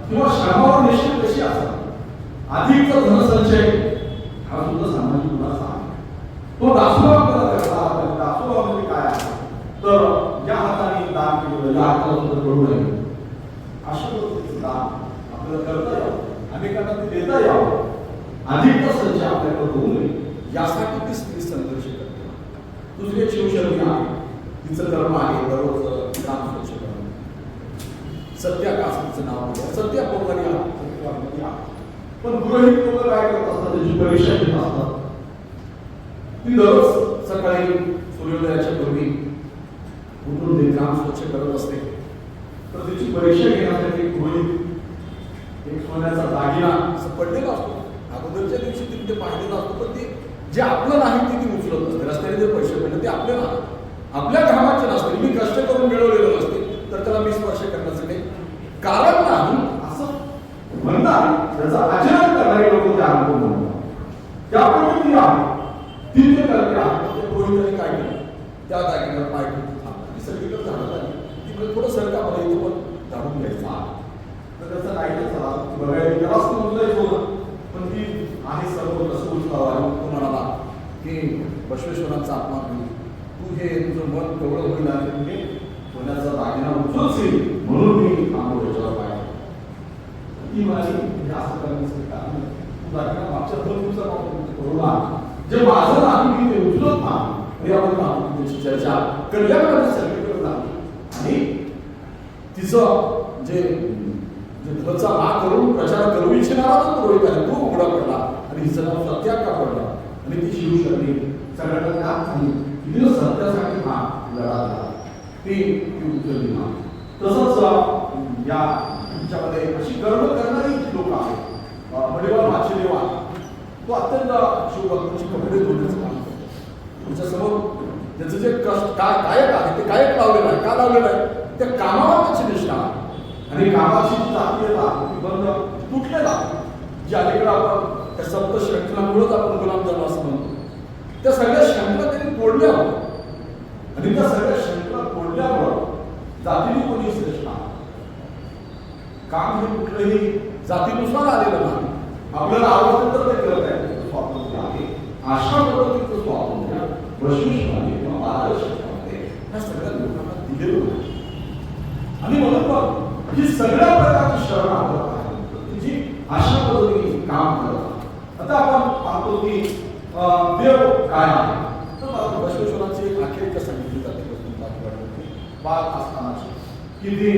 किंवा श्रमावर निश्चित कशी असतात अधिकचा धनसंचय हा सुद्धा सामाजिक गुन्हा आहे. तो दासोह आपल्याला करता दासोह म्हणजे काय आहे तर ज्या हाताने दान केलं या हाताला सुद्धा करू नये अशा पद्धतीचं दान आपल्याला करता यावं, अनेकांना ते देता यावं, अधिकचा संचय आपल्याकडे होऊ नये यासाठी ती स्त्री संघर्ष करते. दुसरी एक शिवशरणी आहे, तिचं कर्म आहे दररोज ग्राम स्वच्छ करणं. सत्या कासचं नाव आहे, सत्या पोरवाडी आहे. पण गृहिणी लोक काय करत असतात, त्याची परीक्षा घेत असतात. ती दररोज सकाळी सूर्योदयाच्या पूर्वी उठून ते ग्राम स्वच्छ करत असते. तर तिची परीक्षा घेण्यासाठी गृहिणी एक सोन्याचा दागिना असं पडलेला असतो. अगोदरच्या दिवशी तिथे पाहिलेला असतो, पण ते जे आपलं नाही ते ती उचलत असते. रस्त्याने जर पैसे पडले ते आपल्याला आपल्या घामाचे नसते, मी कष्ट करून मिळवलेलं नसते तर त्याला मी स्पर्श करण्याचं काही कारण नाही असं म्हणणार. त्याचा आचरण करणारे लोक ते अनुभव म्हणतात. त्या पद्धतीने आहे दिव्य कल्पना ते पुरोहितांनी काय केलं त्या जागेवर पाय ठेवून थांबला ती सगळीकडे झाडं झाली तिकडे थोडं सरका मला इथं पण झाडून घ्यायचा तर त्याचं नाही तर चला बघायला गेलाच नव्हतं होतं पण ती आहे सर्व कसं उचलावं आणि तो म्हणाला की बसवेश्वरांचा अपमान होईल तू हे तुझं मन केवढं होईल आणि म्हणजे सोन्याचा दागिना उचलच येईल म्हणून मी थांबलो याच्यावर पाहिजे ती माझी असं करण्याचं कारण तू दागिना मागच्या 2 दिवसापासून करू जे माझं नाही मी ते उचलत ना हे आपण त्याची चर्चा कल्याणामध्ये सगळीकडे झाली आणि तिचं जे धचा हा करून प्रचार करू इच्छिणारा जो पुरोहित आहे तो उघडा पडला आणि हिचं नाव सत्याग्रह पडला आणि ती शिवशरणी सगळ्यांना काम झाली तिने सत्यासाठी हा लढा दिला ती उचलली ना तसंच या तुमच्यामध्ये अशी कर्म करणारी जी लोक आहेत मणिवाल माचेदेवा तो अत्यंत शिवभक्तांची कपडे धुण्याचं काम करतो तुमच्यासमोर त्याचं जे कष्ट गायक आहे ते गायक लावलेलं आहे का लावलेलं आहे त्या कामावर त्याची निष्ठा आहे आणि कामाची जी जातीयता ती बंद तुटलेला जी अलीकडे आपण त्या सप्त शृंखलामुळेच आपण गुलामजाम असं म्हणतो त्या सगळ्या शृंखला त्यांनी तोडल्या आणि त्या सगळ्या शृंखला तोडल्यामुळं जातीने कोणी श्रेष्ठ काम हे कुठलंही जातीनुसार आलेलं नाही आपल्याला आवडतं तर ते करत आहे स्वातंत्र्य आहे अशा पद्धतीचं स्वातंत्र्य वशिष्ठाने किंवा महाराष्ट्रामध्ये ह्या सगळ्या लोकांना दिलेलं आहे आणि म्हणून मग ही सगळ्या प्रकारची शरण आपल्याला आहे जी अशा पद्धतीने काम करतात आता आपण पाहतो की देव काय आहे तर बसवेश्वरांची एक आख्यायिका सांगितली जाते बाळ असतानाची की ती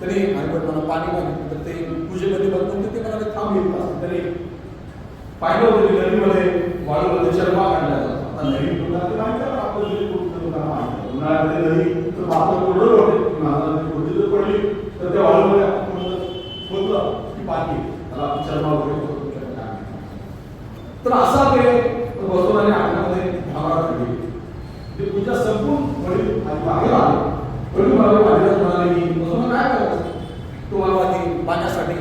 तरी आईवडिलांना पाणी मागितलं तर ते पूजेमध्ये बघून ते म्हणाले थांब येत असते तरी पाहिलं होतं की नदीमध्ये वाळूमध्ये शर्मा काढल्या जातात आता नदी कुठला ते माहिती आहे आपलं नदी कुठलं माहिती उन्हाळ्यामध्ये नदी तर पात्र कोरडं होते माझा नदी कुठली जर पडली तर त्या वाळूमध्ये आपण होतं की पाणी त्याला शर्मा वगैरे तर असा ते बसवणाऱ्या आठवड्यामध्ये भावना ठेवली ते पूजा संपून वडील मागे आले वडील मला वाढीला म्हणाले की बसवणं काय करायचं तुम्हाला की पाण्यासाठी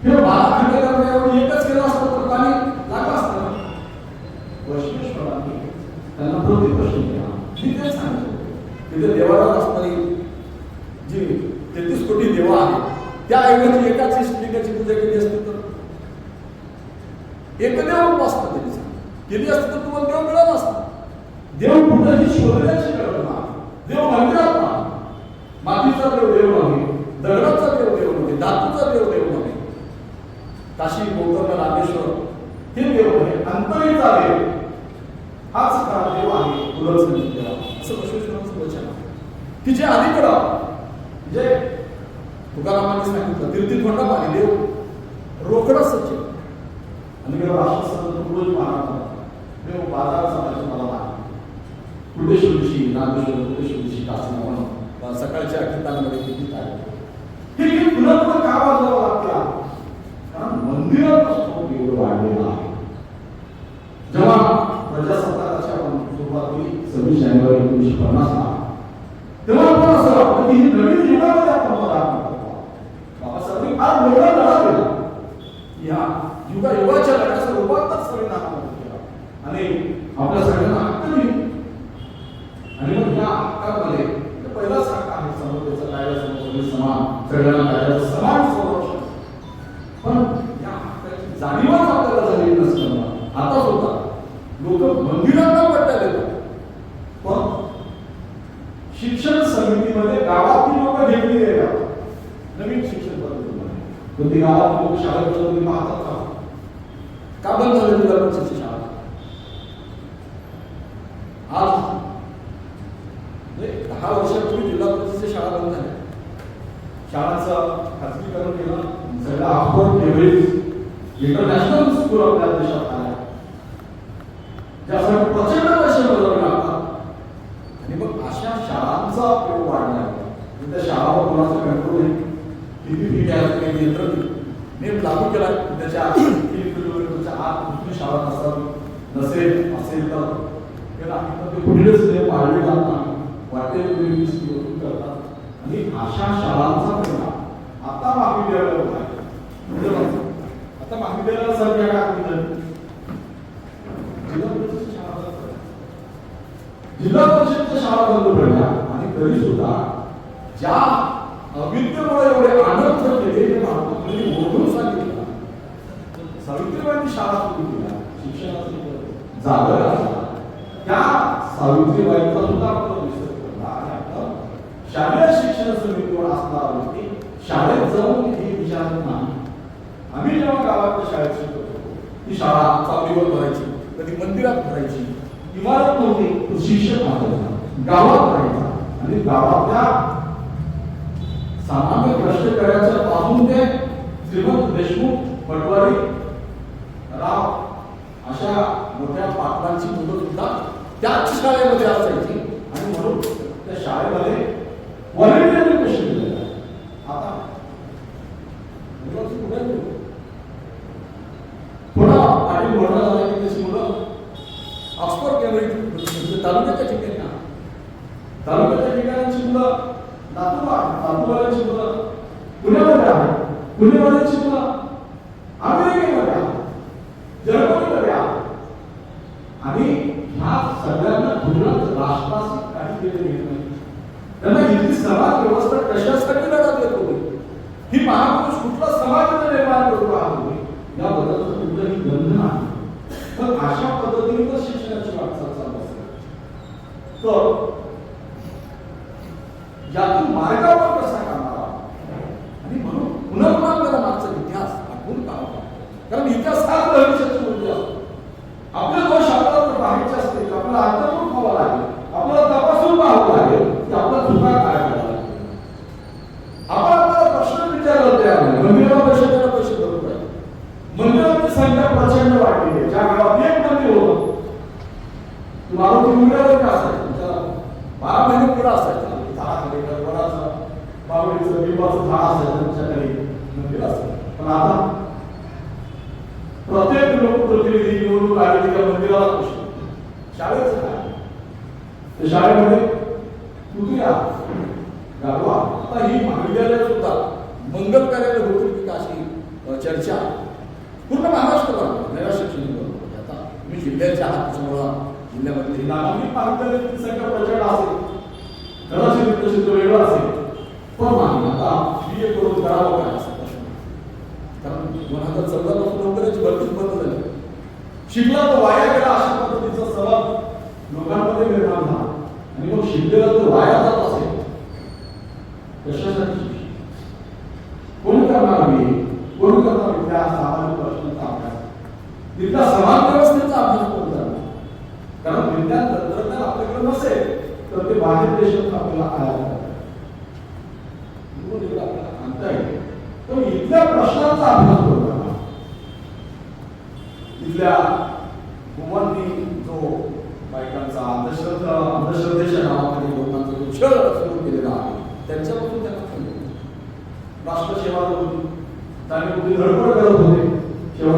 बाळा खंडेकरांनी एकच केलं असतं तर पाणी लागलं असतं वैष्णवेश्वरांनी त्यांना प्रत्येक प्रश्न केला मी तेच सांगितलं तिथे देवाला असणारी जी 33 कोटी देवा आहेत त्याऐवजी एकाच इष्टलिंगाची पूजा केली असती तर एकदेव उपासना त्यांनी केली असती तर तुम्हाला देव मिळाला असता देव कुठेही शोधण्याची गरज नाही देव मंदिरात नाही मातीचा देव नाही दगडाचा देव नाही धातूचा देव नाही काशी गोकर्ण रामेश्वर हे देव आहे अंतरीचा देव हाच खरा देव आहे तुळस देव असं बसवेश्वरांचं वचन आहे की जे अलीकडं जे तुकारामांनी सांगितलं तीर्थीखंड पाणी देव रोकडा सच्चे आणि मी राष्ट्रसंत तुळज महाराज देव बाजार समाजाचे मला माहिती कुटेश्वर दिवशी नागेश्वर कुटेश्वर दिवशी काशी आपण सकाळच्या कीर्तनामध्ये किती आहे हे पुन्हा पुन्हा का वाजवावं लागतं कारण मंदिरात असतो एवढं वाढलेलं आहे जेव्हा प्रजासत्ताकाची आपण सुरुवात केली 26 जानेवारी 1950 ला तेव्हा आपण असं वाटतं की ही नवीन युगामध्ये आपण बाबासाहेबांनी फार मोठा लढा दिला या युगाच्या लढ्याचं रूपांतर संविधानामध्ये केलं आणि आपल्या सगळ्यांना हक्क दिली आणि मग या हक्कामध्ये पहिलाच हक्क आहे समतेचा कायदा समोर समान सगळ्यांना कायद्याचं समान संरक्षण पण या हक्काची जाणीवच आपल्याला झालेली नसताना आता सुद्धा लोक मंदिरांना पट्ट्या देतात पण शिक्षण समितीमध्ये गावातील लोक घेतली गेतात नवीन शिक्षण पद्धतीमध्ये पण ती गावात लोक शाळेत तुम्ही पाहतात का बंद झाली जिल्हा परिषदची शाळा आज 10 वर्षापूर्वी जिल्हा परिषदेच्या शाळा बंद झाल्या शाळांचं खाजगीकरण केलं सगळं ऑक्सफोर्ड केम्ब्रिज इंटरनॅशनल स्कूल आपल्या देशात आल्या ज्यासाठी प्रचंड पैसे बदलावे लागतात आणि मग अशा शाळांचा उपयोग वाढला आहे त्या शाळावर कोणाचं कंट्रोल आहे किती फी घ्यायचं काही नियंत्रण नेम लागू केला त्याच्या 3 किलोमीटरच्या आत कुठली शाळा नसेल असेल तर ते पुढेच ते पाळले जातात वाटेल तुम्ही करतात आणि अशा शाळांचा परिणाम आता महाविद्यालयावर आहे बंद पडल्या आणि तरी सुद्धा ज्या अविद्येमुळे एवढे अनर्थ केले हे महात्मांनी ओढून सांगितलं. सावित्रीबाईंनी शाळा सुरू केल्या, शिक्षणाचं जागर असला त्या सावित्रीबाईंचा सुद्धा आपण विसर करला आणि आपण शालेय शिक्षण समितीवर असणार होती. शाळेत जाऊन हे विचारत नाही. आम्ही जेव्हा गावात शाळेत शिकत होतो ती शाळा चावडीवर भरायची, कधी मंदिरात भरायची, इमारत नव्हती तो शिक्षक असायचा, गावात राहायचा आणि गावातल्या सामान्य कष्टकऱ्याच्या पासून ते श्रीमंत देशमुख, पटवारी, राव अशा मोठ्या पाटलांची मुलं सुद्धा त्याच शाळेमध्ये असायची आणि म्हणून त्या शाळेमध्ये व्हॉलेंटिअरने कशी दिले. आता पुन्हा पाटील मोठा झाला की त्याची मुलं ऑक्सफोर्ड केंब्रिज तालुक्याच्या ठिकाणी तालुक्याच्या ठिकाणांची मुलं नातूवाल्यांची मुलं पुण्यामध्ये आहेत, पुणेवाल्यांची मुलं अमेरिकेमध्ये आहेत, जर्मनीमध्ये आहेत आणि ह्या सगळ्यांना गुजरात राष्ट्राशी काही केले घेत नाही. त्यांना इथली समाज व्यवस्था कशासाठी लढा देत होती, ही महापुरुष कुठला समाज निर्माण करू राहत होते याबद्दलचं कुठलंही बंधन आहे. पण अशा पद्धतीने जर शिक्षणाची वाटचाल चालू असेल तर यातून मार्गावर कसा काढणारा आणि म्हणून पुन्हा पुन्हा आपल्याला मागचा इतिहास आठवून काढावा. कारण इतिहास हा भविष्याची मूल्य असतो. आपले दोष आपल्याला पाहायचे असते, आपल्याला अंतर्मुख व्हावं लागेल, आपल्याला तपासून पाहावं लागेल की आपल्या चुका काय करायला लागेल. आपण आपल्याला प्रश्न विचारला तयार नाही. मंदिराला पैसे द्यायला पैसे भरपूर आहे, मंदिराची संख्या प्रचंड वाढलेली आहे. ज्या गावात एक मंदिर होतं तुम्हाला ती मुलावर का असायचं, त्याला 12 महिने पुढे असायचं, बावडीचं बिंबाचं झाड असायचं, तुमच्याकडे मंदिर असायचं. पण आता प्रत्येक लोकप्रतिनिधी निवडणूक आली त्या मंदिराला खुश. शाळेचं काय, त्या शाळेमध्ये तुझ्या गावा आता ही महाविद्यालय सुद्धा मंगल कार्यालय होतील की अशी चर्चा पूर्ण महाराष्ट्रात नव्या शैक्षणिक. आता तुम्ही जिल्ह्याच्या आहात त्याच्यामुळं जिल्ह्यामध्ये नागरिक महाविद्यालयाची संख्या प्रचंड असेल, कदाचित तशी तो वेगळा असेल, पण नाही आता BA करून करावं काय असं प्रश्न. कारण 2014 पासून नोकऱ्याची भरतीच बंद झाली. शिकला तो वाया गेला अशा पद्धतीचा सवाल लोकांमध्ये निर्माण झाला. आणि मग शिकलेला तो वाया जात असेल कशासाठी कोण करणार मी, कोण करणार इतिहास, सामाजिक प्रश्नांचा अभ्यास, तिथला समाज व्यवस्थेचा अभ्यास कोण करणार. कारण विज्ञान तंत्रज्ञान आपल्याकडे नसेल तर ते बाहेर देशात आपल्याला आयात आपल्याला आणता येईल. पण इथल्या प्रश्नांचा अभ्यास करताना इथल्या कुमांनी जो बायकांचा अंधश्रद्धेच्या नावामध्ये लोकांचा जो छळ सुरू केलेला आहे त्यांच्यापासून त्यांना राष्ट्रसेवा होती, त्यांनी कुठे धडपड करत होते सेवा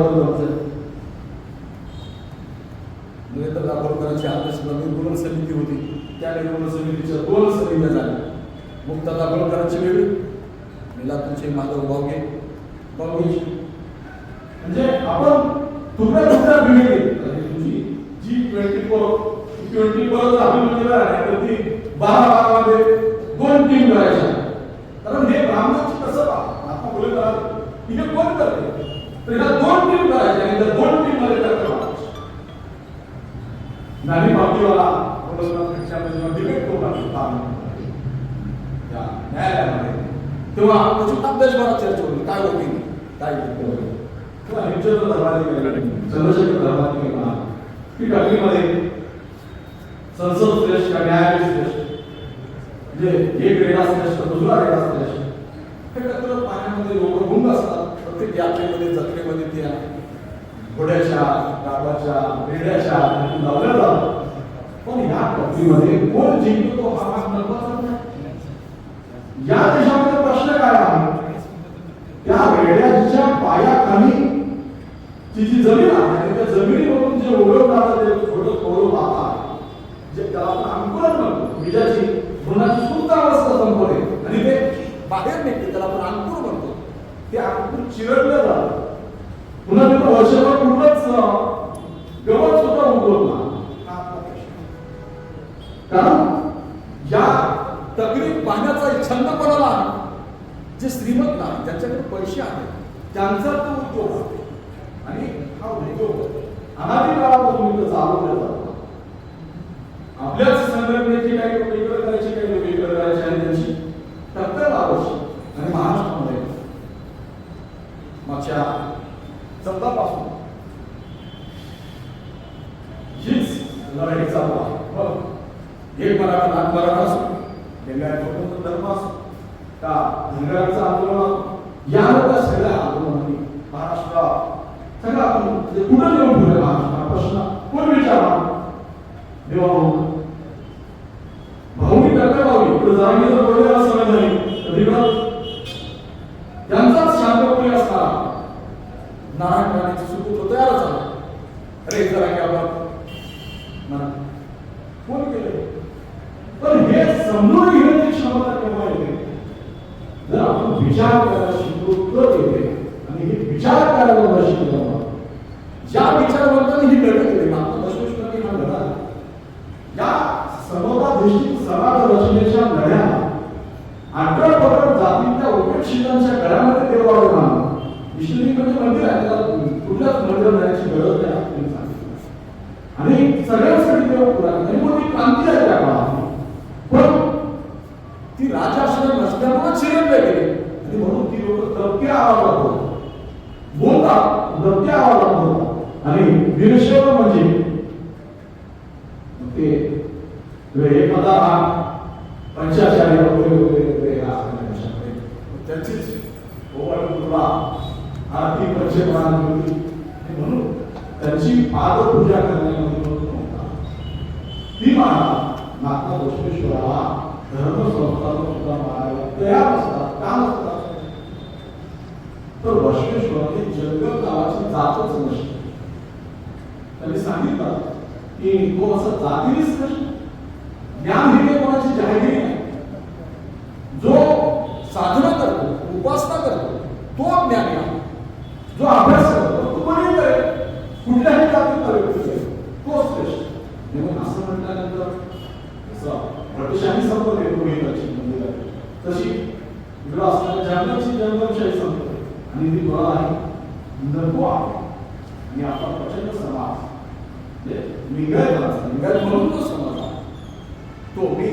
नरेंद्र दाभोळकरांची अंधश्रद्धा निर्मूलन समिती होती. त्या निर्मूलन समितीच्या 2 समित्या झाल्या. मुक्ता दाभोळकरांची वेगळी, निलापूरचे माधव बावगे म्हणजे आपण तुकड्या बिघडली. तुमची G20 परत आम्ही ती 12 मध्ये 2 टीम करायच्या. कारण हे ब्राह्मणांची कसं आता बोलत राहत इथे कोण करते तर ह्या 2 टीम करायच्या आणि त्या 2 टीम मध्ये टक्कर नानी बाबीवाला डिबेट करून न्यायालयामध्ये तेव्हा त्याची देशभरात चर्चा होती काय होती काय तेव्हा हिमचंद्र धर्माधिकारी चंद्रशेखर धर्माधिकारी म्हणाले की टक्कीमध्ये संसद श्रेष्ठ का न्यायालय श्रेष्ठ म्हणजे एक रेडा श्रेष्ठ दुसरा रेडा श्रेष्ठ. हे टक्कर पाण्यामध्ये लोक गुंग असतात. प्रत्येक यात्रेमध्ये जत्रेमध्ये त्या घोड्याच्या गावाच्या रेड्याच्या लावल्या जातात. पण या टक्कीमध्ये कोण जिंकतो हा महत्वाचा नाही. या देशामध्ये प्रश्न काय आहे त्या रेड्याच्या पायाखाली जी जमीन आहे आणि त्या जमिनीवरून जे उडवणारं जे थोडं वाहत आहे जे त्याला आपण अंकुरण म्हणतो, बीजाची भ्रूणाची सुप्त अवस्था संपवते आणि ते बाहेर निघते त्याला आपण अंकुर म्हणतो. ते अंकुर चिरडलं जातं. पुन्हा तिथं वर्षभर कुठलंच गवत सुद्धा उगवत नाही. कारण पाहण्याचा छंद कोणाला आहे? जे श्रीमंत आहे, ज्यांच्याकडे पैसे आहेत, त्यांचा तो उद्योग आहे. आणि हा उद्योग अनादी काळापासून इथं चालवला जातो. आपल्याच संघटनेचे काही लोक इकडे करायचे, काही लोक इकडे करायचे आणि त्यांची टक्कर लावायची. आणि महाराष्ट्रामध्ये मागच्या चौदापासून हीच लढाई चालू आहे. बघ, एक मराठा नाग मराठा असो, लिंगायत स्वतंत्र धर्म असो, का धनगरांचं आंदोलन असो, यानंतर सगळ्या आंदोलनांनी महाराष्ट्रात सगळं आपण कुठं घेऊन ठेवलं महाराष्ट्र प्रश्न कोण विचारणार? देवा भाऊनी टक्कर लावली, इकडे जागी जर बोललेला समय झाली तर तिकडं त्यांचाच शांतपणे असणारा नारायण राणेचं सुपूत्र तयारच आहे. अरे जरा की आपण कोण केलं? पण हे समजून घेण्याची क्षमता केव्हा येते? जर आपण विचार करायला शिकलो तर येते. आणि हे विचार करायला शिकलो, ज्या विचारवंतांनी ही लढत केली ना, बसवेश्वरांनी हा लढा, या समताधिष्ठित समाज रचनेच्या लढ्याला आठवडभर जातींच्या उपेक्षितांच्या गळ्यामध्ये देवावर मानलं. विष्णुजी म्हणजे मंदिर आहे, त्याला कुठल्याच मंदिर जाण्याची गरज नाही आपण सांगितलं. आणि सगळ्यांसाठी देव पुराण आणि मोठी क्रांती आहे त्या काळात. पण ती राजाश्रम नसल्यामुळे चिरडले गेले आणि म्हणून ती लोक दबक्या आवाजात बोलतात, दबक्या आवाजात बोलतात. आणि वीरशैव म्हणजे ते एखादा पंचाचार्य वगैरे त्यांचीच ओवाळूला आरती पंचमान होती. म्हणून त्यांची पादपूजा करण्यामध्ये ती महाराज माता बसवेश्वराला धर्मसंस्थापक सुद्धा मारायला तयार असतात. का नसतात? तर बसवेश्वराने जगत नावाची जातच नसते. त्यांनी सांगितलं की तो असं जातीनेच नसतो. ज्ञान ही कोणाची जाहिरी नाही. जो साधना करतो, उपासना करतो, तो ज्ञानी आहे. जो अभ्यास करतो तो कोणी करेल, कुठल्याही जातीत करेल, तो श्रेष्ठ. म्हणून असं म्हटल्यानंतर प्रतिशाही संपत येतो मंदिरात, तशी इकडं असणाऱ्या जंगलची जंगलशाही संपत आणि ती बळ आहे नको आहे. आणि आपला प्रचंड समाज लिंगायत म्हणून तो समाज आहे. तो मी